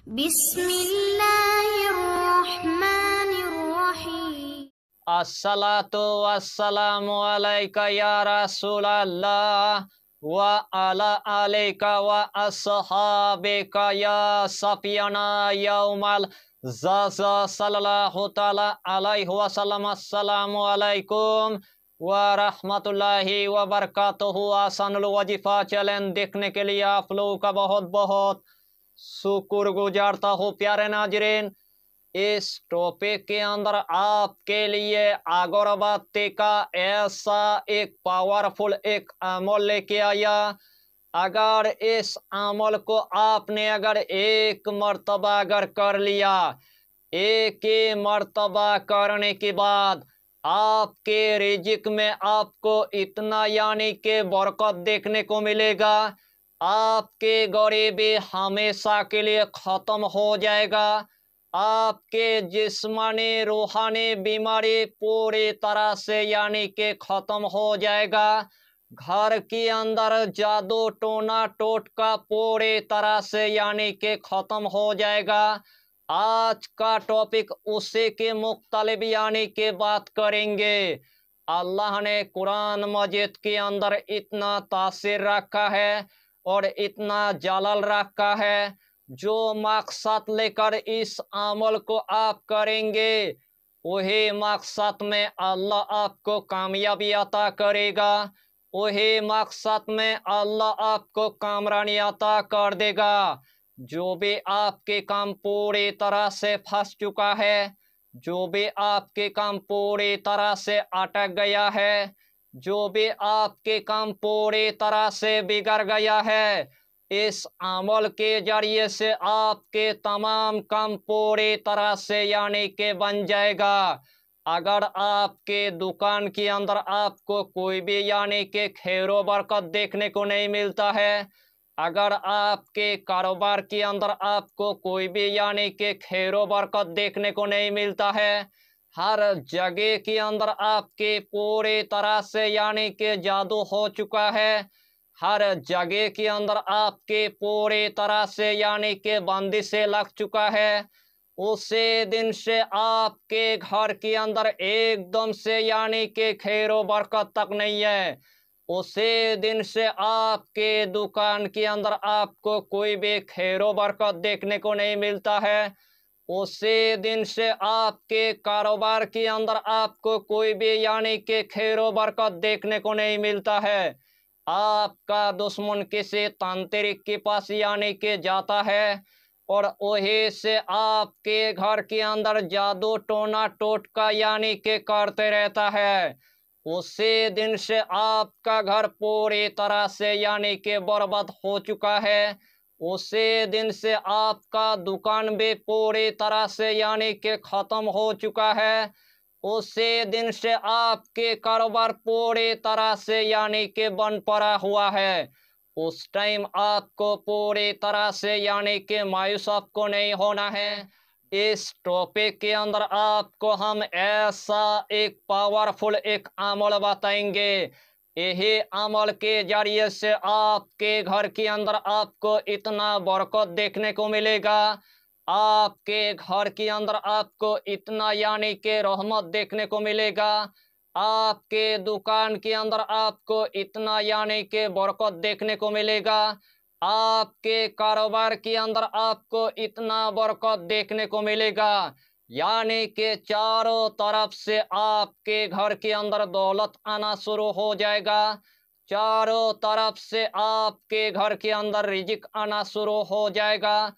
बिस्मिल्लाहिर्रहमानिर्रहीम। अस्सलातु वस्सलामु अलैका या रसूलल्लाह व अला अलैका व अस्हाबिका या सफियाना यौमल ज़ज़ा सल्लल्लाहु तआला अलैहि वसल्लम। अस्सलामु अलैकुम व रहमतुल्लाहि व बरकातुहू। आसानुल वजीफा चैलेंज देखने के लिए आप लोगों का बहुत बहुत शुक्र गुजारता हूँ। प्यारे नाजरीन, इस टॉपिक के अंदर आपके लिए अगरबत्ती का ऐसा एक पावरफुल एक अमल लेके आया। अगर इस अमल को आपने अगर एक मर्तबा अगर कर लिया, एक ही मर्तबा करने के बाद आपके रिजिक में आपको इतना यानी कि बरकत देखने को मिलेगा। आपके गरीबी हमेशा के लिए खत्म हो जाएगा। आपके जिस्मानी रूहानी बीमारी पूरी तरह से यानी कि खत्म हो जाएगा। घर के अंदर जादू टोना टोटका पूरी तरह से यानी कि खत्म हो जाएगा। आज का टॉपिक उसी के मुख्तलिफ यानी कि बात करेंगे। अल्लाह ने कुरान मजीद के अंदर इतना तासीर रखा है और इतना जलाल रखा है। जो मकसद लेकर इस अमल को आप करेंगे, वही मकसद में अल्लाह आपको कामयाबी अता करेगा। वही मकसद में अल्लाह आपको कामरानी अता कर देगा। जो भी आपके काम पूरी तरह से फंस चुका है, जो भी आपके काम पूरी तरह से अटक गया है, जो भी आपके काम पूरी तरह से बिगड़ गया है, इस अमल के जरिए से आपके तमाम काम पूरी तरह से यानी कि बन जाएगा। अगर आपके दुकान के अंदर आपको कोई भी यानी कि खैरो बरकत देखने को नहीं मिलता है, अगर आपके कारोबार के अंदर आपको कोई भी यानी कि खैरो बरकत देखने को नहीं मिलता है, हर जगह के अंदर आपके पूरी तरह से यानी कि जादू हो चुका है, हर जगह के अंदर आपके पूरी तरह से यानी कि बंदिशें लग चुका है, उसी दिन से आपके घर के अंदर एकदम से यानी कि खैरो बरकत तक नहीं है। उसी दिन से आपके दुकान के अंदर आपको कोई भी खैरो बरकत देखने को नहीं मिलता है। उसी दिन से आपके कारोबार के अंदर आपको कोई भी यानी कि खैरो बरकत देखने को नहीं मिलता है। आपका दुश्मन किसी तांत्रिक के पास यानी कि जाता है और वही से आपके घर के अंदर जादू टोना टोटका यानी कि करते रहता है। उसी दिन से आपका घर पूरी तरह से यानी कि बर्बाद हो चुका है। उसी दिन से आपका दुकान भी पूरी तरह से यानी कि खत्म हो चुका है। उसी दिन से आपके कारोबार पूरी तरह से यानी कि बंद पड़ा हुआ है। उस टाइम आपको पूरी तरह से यानी कि मायूस आपको नहीं होना है। इस टॉपिक के अंदर आपको हम ऐसा एक पावरफुल एक अमल बताएंगे। यही अमल के जरिए से आपके घर के अंदर आपको इतना बरकत देखने को मिलेगा। आपके घर के अंदर आपको इतना यानी कि रहमत देखने को मिलेगा। आपके दुकान के अंदर आपको इतना यानी कि बरकत देखने को मिलेगा। आपके कारोबार के अंदर आपको इतना बरकत देखने को मिलेगा, यानी कि चारों तरफ से आपके घर के अंदर दौलत आना शुरू हो जाएगा। चारों तरफ से आपके घर के अंदर रिजिक आना शुरू हो जाएगा।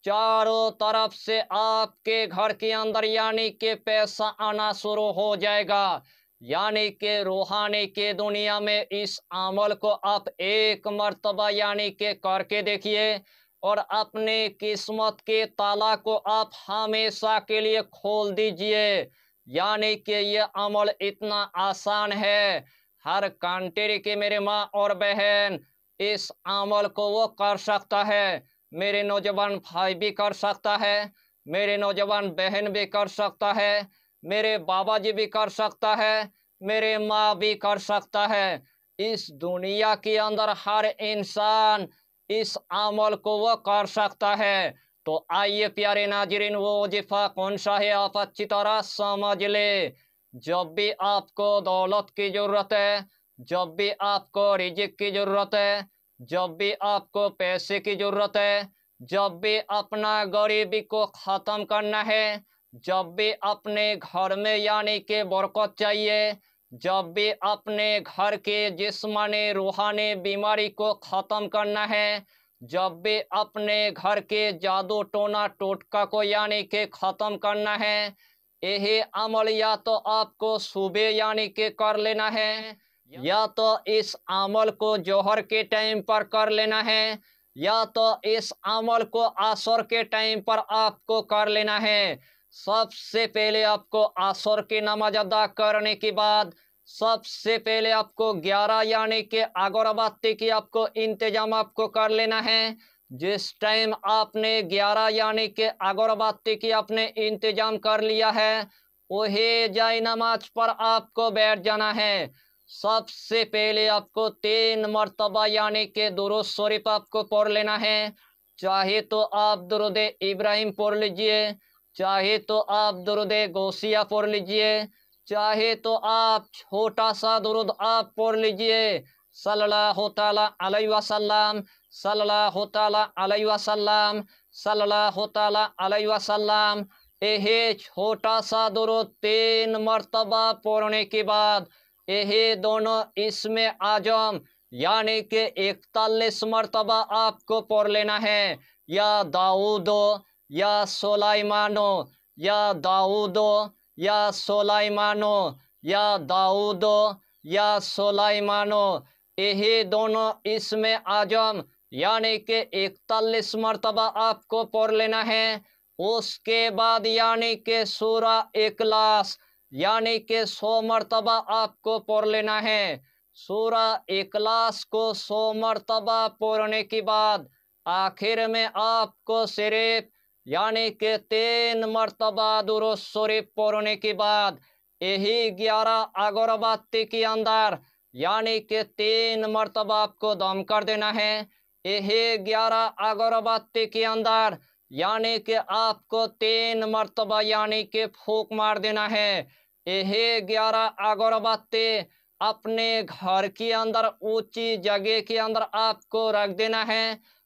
चारों तरफ से आपके घर के अंदर यानी कि पैसा आना शुरू हो जाएगा। यानी कि रूहानी के दुनिया में इस अमल को आप एक मर्तबा यानी कि करके देखिए और अपने किस्मत के ताला को आप हमेशा के लिए खोल दीजिए। यानी कि ये अमल इतना आसान है, हर कंट्री के मेरे माँ और बहन इस अमल को वो कर सकता है। मेरे नौजवान भाई भी कर सकता है, मेरे नौजवान बहन भी कर सकता है, मेरे बाबा जी भी कर सकता है, मेरे माँ भी कर सकता है। इस दुनिया के अंदर हर इंसान इस अमल को वो कर सकता है। तो आइए प्यारे नाज़रीन, वो वजीफा कौन सा है आप अच्छी तरह समझ ले। जब भी आपको दौलत की जरूरत है, जब भी आपको रिज़्क़ की जरूरत है, जब भी आपको पैसे की जरूरत है, जब भी अपना गरीबी को खत्म करना है, जब भी अपने घर में यानी कि बरकत चाहिए, जब भी अपने घर के जिस्मानी रूहानी बीमारी को खत्म करना है, जब भी अपने घर के जादू टोना टोटका को यानी कि खत्म करना है, यही अमल या तो आपको सुबह यानी कि कर लेना है, या तो इस अमल को जोहर के टाइम पर कर लेना है, या तो इस अमल को असर के टाइम पर आपको कर लेना है। सबसे पहले आपको असर की नमाज अदा करने के बाद सबसे पहले आपको 11 यानी कि अगरबत्ती की आपको इंतजाम आपको कर लेना है। जिस टाइम आपने 11 यानी कि अगरबत्ती की आपने इंतजाम कर लिया है, वही जाए नमाज पर आपको बैठ जाना है। सबसे पहले आपको 3 मरतबा यानी कि दुरूद शरीफ आपको पढ़ लेना है। चाहे तो आप दुरूद इब्राहिम पढ़ लीजिए, चाहे तो आप दुरूद गौसिया पढ़ लीजिए, चाहे तो आप छोटा सा दुरूद आप पढ़ लीजिए, सल्लल्लाहु ताला अलैहि वसल्लम, सल्लल्लाहु ताला अलैहि वसल्लम, सल्लल्लाहु ताला अलैहि वसल्लम। यही छोटा सा दुरूद 3 मरतबा पढ़ने के बाद यही दोनों इसमें आजम यानी कि 41 मरतबा आपको पढ़ लेना है। या दाऊदो, या सुलाइमानो, या दाऊदो, या सुलाइमानो, या दाऊदो, या सुलाइमानो। यही दोनों इसमें आजम यानी कि 41 मरतबा आपको पढ़ लेना है। उसके बाद यानी कि सूरा इखलास यानी कि 100 मरतबा आपको पढ़ लेना है। सूरा इखलास को 100 मरतबा पढ़ने के बाद आखिर में आपको सिर्फ यानी कि 3 मरतबा दुरूद शरीफ पढ़ने के बाद यही 11 अगरबत्ती के अंदर यानी कि 3 मरतबा आपको दम कर देना है। यही 11 अगरबत्ती के अंदर यानी कि आपको 3 मरतबा यानी कि फूंक मार देना है। यही 11 अगरबत्ती अपने घर के अंदर ऊंची जगह के अंदर आपको रख देना है।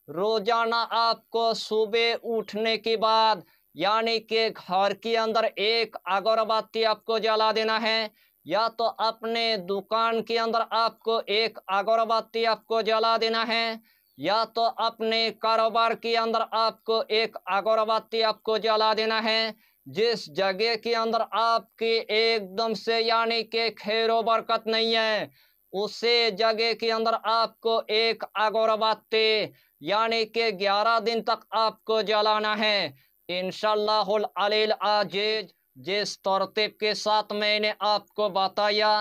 रोजाना आपको सुबह उठने के बाद यानी कि घर के अंदर एक अगरबत्ती आपको जला देना है, या तो अपने दुकान के अंदर आपको एक अगरबत्ती आपको जला देना है, या तो अपने कारोबार के अंदर आपको एक अगरबत्ती आपको जला देना है। जिस जगह के अंदर आपकी एकदम से यानी कि खैरो बरकत नहीं है, उसे जगह के अंदर आपको एक अगरबत्ती यानी कि 11 दिन तक आपको जलाना है। इंशाअल्लाहुल अलील अजीज जिस तरतीब के साथ मैंने आपको बताया,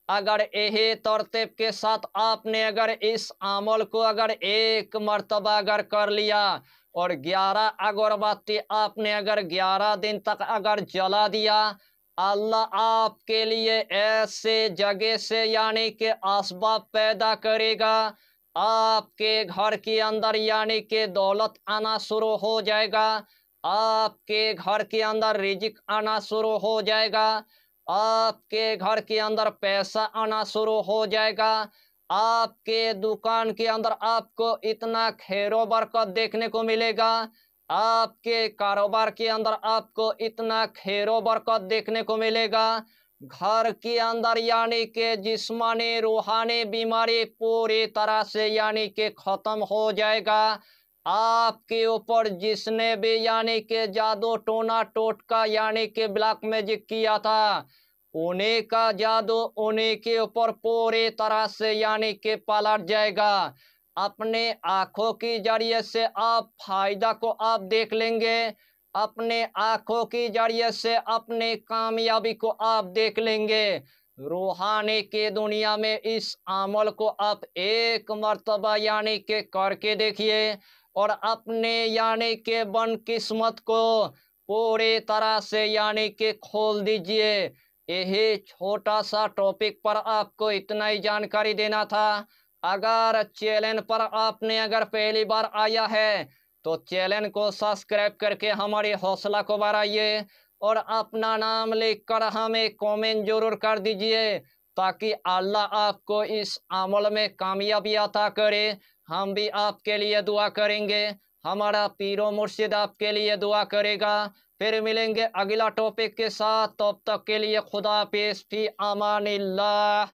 अगर यही तरतीब के साथ आपने अगर इस अमल को अगर एक मर्तबा अगर कर लिया और 11 अगरबत्ती आपने अगर 11 दिन तक अगर जला दिया, अल्लाह आपके लिए ऐसे जगह से यानी कि असबाब पैदा करेगा, आपके घर के अंदर यानी कि दौलत आना शुरू हो जाएगा, आपके घर के अंदर रिजिक आना शुरू हो जाएगा, आपके घर के अंदर पैसा आना शुरू हो जाएगा, आपके दुकान के अंदर आपको इतना खैरो बरकत देखने को मिलेगा, आपके कारोबार के अंदर आपको इतना खैरो बरकत देखने को मिलेगा। घर के अंदर यानी कि जिस्मानी रूहानी बीमारी पूरी तरह से यानी कि खत्म हो जाएगा। आपके ऊपर जिसने भी यानी कि जादू टोना टोटका यानी कि ब्लैक मैजिक किया था, उन्हीं का जादू उन्हीं के ऊपर पूरी तरह से यानी कि पलट जाएगा। अपने आंखों की जरिए से आप फायदा को आप देख लेंगे, अपने आंखों की जरिए से अपने कामयाबी को आप देख लेंगे। रूहानी की दुनिया में इस अमल को आप एक मर्तबा यानी कि करके देखिए और अपने यानी कि बन किस्मत को पूरी तरह से यानी कि खोल दीजिए। यही छोटा सा टॉपिक पर आपको इतना ही जानकारी देना था। अगर चैनल पर आपने अगर पहली बार आया है तो चैनल को सब्सक्राइब करके हमारी हौसला को बढ़ाइए और अपना नाम लिखकर हमें कमेंट जरूर कर दीजिए, ताकि अल्लाह आपको इस अमल में कामयाबी अता करे। हम भी आपके लिए दुआ करेंगे, हमारा पीरो मुर्शिद आपके लिए दुआ करेगा। फिर मिलेंगे अगला टॉपिक के साथ, तब तक के लिए खुदा हाफिज़, फी अमानिल्लाह।